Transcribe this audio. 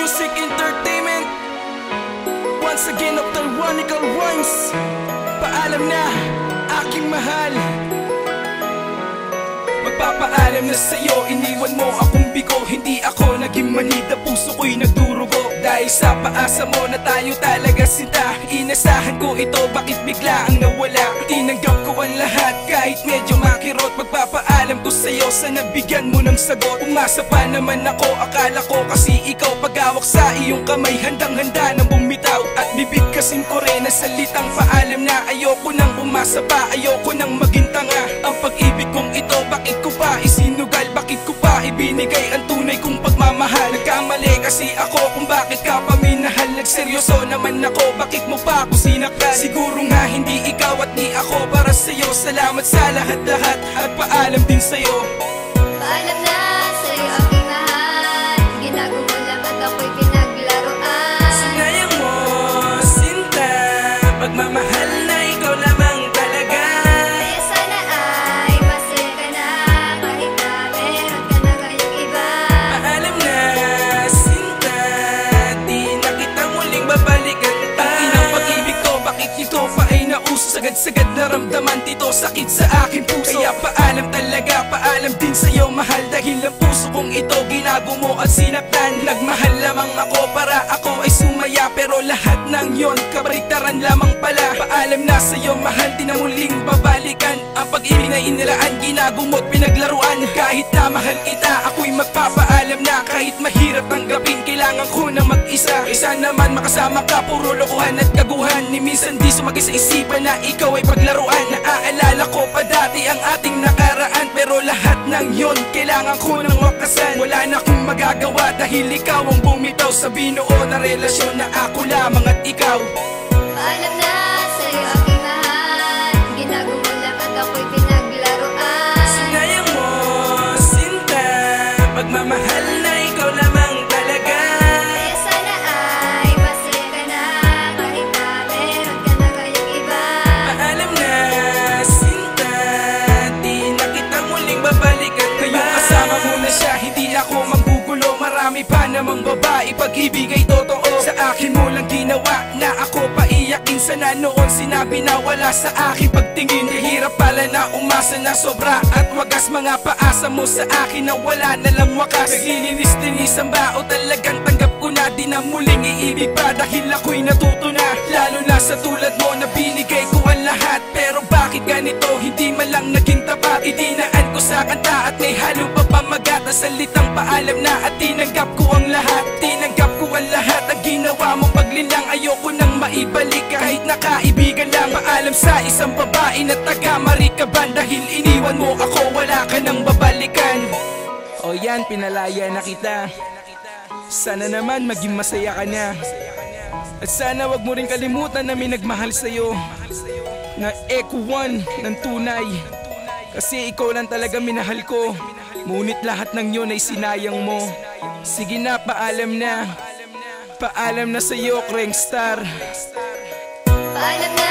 Music Entertainment. Once again, Dr. Ronical Rhymes. Paalam na, aking mahal. Magpapaalam na sa'yo, iniwan mo akong bigo. Hindi ako naging manida, puso ko'y nagdurugo. Dahil sa paasa mo na tayo talaga sinta. Inasahan ko ito, bakit bigla ang nawala? Tinanggap ko ang lahat, kahit medyo makirot. Magpapaalam ko sa'yo, sana bigyan mo ng sagot. Umasa pa naman ako, akala ko kasi ikaw pag-awak sa iyong kamay, handang-handa nang bumitaw. At bibig kasing ko rin na salitang paalam na ayoko nang umasa pa, ayoko nang maging tanga. Ang pag-ibig kong ito, bakit ko pa isinugal? Bakit ko pa ibinigay ang tunay kong pagmamahal? Nagkamali kasi ako kung bakit ka pa minahal. Nagseryoso naman ako, bakit mo pa ako sinaktan? Siguro nga hindi ikaw at di ako para sa'yo. Salamat sa lahat-lahat at paalam din sa'yo. Paalam na sa'yo aking mahal. Ginago mo lang at ako'y pinaglaruan. Sinayang mo, sinta, pagmamahal na ikaw lamang talaga. Kaya sana ay masaya ka na, kahit na meron ka na ngayong iba. Paalam na, sinta, di na kita muling babalikan pa. Ang inang pag-ibig ko, bakit ito pa ay nauso? Sagad-sagad naramdaman dito, sakit sa aking puso. Kaya paalam talaga, paalam din sa'yo mahal. Dahil ang puso kong ito ginago mo at sinaktan. Nagmahal lamang ako para ako ay sumaya, pero lahat ng yon kabaliktaran lamang pala. Paalam na sa'yo mahal, di na muling babalikan. Ang pag-ibig na inilaan, ginago mo't pinaglaruan. Kahit na mahal kita, ako'y magpapaalam na. Kahit mahirap tanggapin, kailangan ko na mag-isa. Isa naman makasama ka, puro lokohan at kaguhan. Ni minsan di sumagi sa isipan na ikaw ay paglaruan. Naaalala ko pa dati ang ating nakaraan, pero lahat ng yon kailangan ko nang wakasan. Wala na akong magagawa dahil ikaw ang bumitaw sa binuo na relasyon na ako lamang at ikaw. Paalam na sa'yo aking mahal. Ginago mo lang at ako'y pinaglaruan. Sinayang mo, sinta, pagmamahal na ikaw lamang talaga. Kaya sana ay masaya ka na, kahit na meron ka na ngayong iba. Paalam na, sinta, di na kita muling babalikan pa. Ngayon kasama mo na siya, hindi ako manggugulo. Marami pa namang babae, pag-ibig ay totoo. Sa akin mo lang ginawa na ako paiyakin. Sana noon sinabi na wala sa aking pagtingin. Hirap pala na umasa na sobra at wagas. Mga paasa mo sa akin na wala na lang wakas. Naglilinis-linisan ba o talagang tanggap ko na? Di na muling iibig pa dahil ako'y natuto na. Lalo na sa tulad mo na binigay ko ang lahat. Pero bakit ganito, hindi man lang naging tapat? Idinaan ko sa kanta at may halo pa pamagat na salitang paalam na. At tinanggap ko ang lahat, tinanggap ko ang lahat. Ang ginawa mong paglilang, ayoko nang maibalik. Kahit nakaibigan lang, paalam sa isang babae na taga-Marikaban. Dahil iniwan mo ako, wala ka nang babalikan. O yan, pinalaya na kita. Sana naman maging masaya ka na. At sana wag mo rin kalimutan na may nagmahal sa'yo, na Echo One ng tunay. Kasi ikaw lang talaga minahal ko, ngunit lahat ng yun ay sinayang mo. Sige na, paalam na. Paalam na sa'yo, Krengstar. Paalam na